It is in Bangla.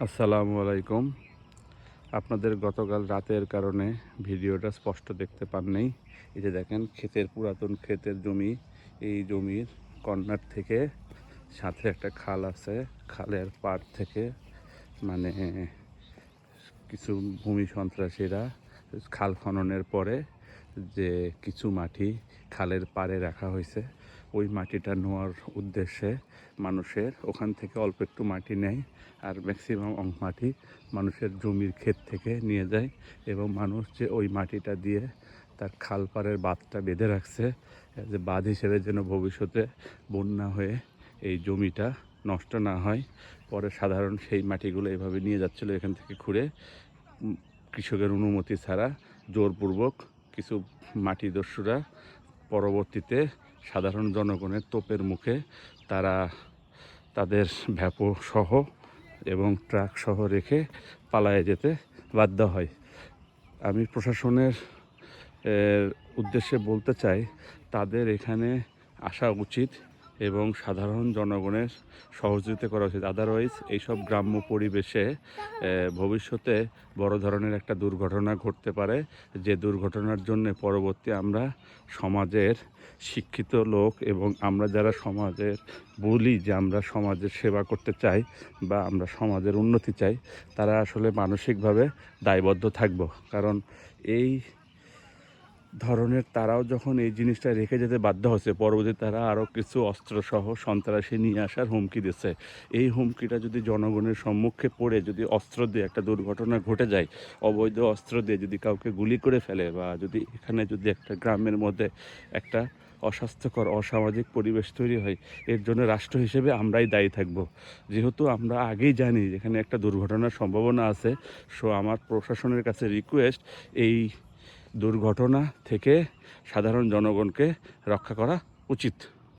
আসসালামু আলাইকুম। আপনাদের গতকাল রাতের কারণে ভিডিওটা স্পষ্ট দেখতে পাননি। এই যে দেখেন পুরাতন ক্ষেতের জমি। এই জমির কর্নার থেকে সাথে একটা খাল আছে। খালের পাড় থেকে মানে কিছু ভূমি সন্ত্রাসীরা খাল খননের পরে যে কিছু মাটি খালের পাড়ে রাখা হয়েছে, ওই মাটিটা নেওয়ার উদ্দেশ্যে মানুষের ওখান থেকে অল্প একটু মাটি নেয়, আর ম্যাক্সিমাম মাটি মানুষের জমির ক্ষেত থেকে নিয়ে যায় এবং মানুষ যে ওই মাটিটা দিয়ে তার খাল পাড়ের বাঁধটা বেঁধে রাখছে, যে বাঁধ হিসেবে যেন ভবিষ্যতে বন্যা হয়ে এই জমিটা নষ্ট না হয়। পরে সাধারণ সেই মাটিগুলো এভাবে নিয়ে যাচ্ছিলো এখান থেকে খুঁড়ে, কৃষকের অনুমতি ছাড়া জোরপূর্বক কিছু মাটিদস্যুরা পরবর্তীতে সাধারণ জনগণের তোপের মুখে তারা তাদের ভ্যাপো সহ এবং ট্রাক সহ রেখে পালায়ে যেতে বাধ্য হয়। আমি প্রশাসনের উদ্দেশ্যে বলতে চাই, তাদের এখানে আসা উচিত এবং সাধারণ জনগণের সহযোগিতা করা উচিত। আদারওয়াইজ এইসব গ্রাম্য পরিবেশে ভবিষ্যতে বড় ধরনের একটা দুর্ঘটনা ঘটতে পারে, যে দুর্ঘটনার জন্য পরবর্তী আমরা সমাজের শিক্ষিত লোক এবং আমরা যারা সমাজের বলি যে আমরা সমাজের সেবা করতে চাই বা আমরা সমাজের উন্নতি চাই, তারা আসলে মানসিকভাবে দায়বদ্ধ থাকব। কারণ এই ধরনের তারাও যখন এই জিনিসটা রেখে যেতে বাধ্য হচ্ছে, পরবর্তীতে তারা আরও কিছু অস্ত্রসহ সন্ত্রাসী নিয়ে আসার হুমকি দিচ্ছে। এই হুমকিটা যদি জনগণের সম্মুখে পড়ে যদি অস্ত্র দিয়ে একটা দুর্ঘটনা ঘটে যায়, অবৈধ অস্ত্র দিয়ে যদি কাউকে গুলি করে ফেলে, বা যদি এখানে যদি একটা গ্রামের মধ্যে একটা অস্বাস্থ্যকর অসামাজিক পরিবেশ তৈরি হয়, এর জন্য রাষ্ট্র হিসেবে আমরাই দায়ী থাকব। যেহেতু আমরা আগেই জানি যেখানে একটা দুর্ঘটনার সম্ভাবনা আছে, সো আমার প্রশাসনের কাছে রিকোয়েস্ট, এই দুর্ঘটনা থেকে সাধারণ জনগণকে রক্ষা করা উচিত।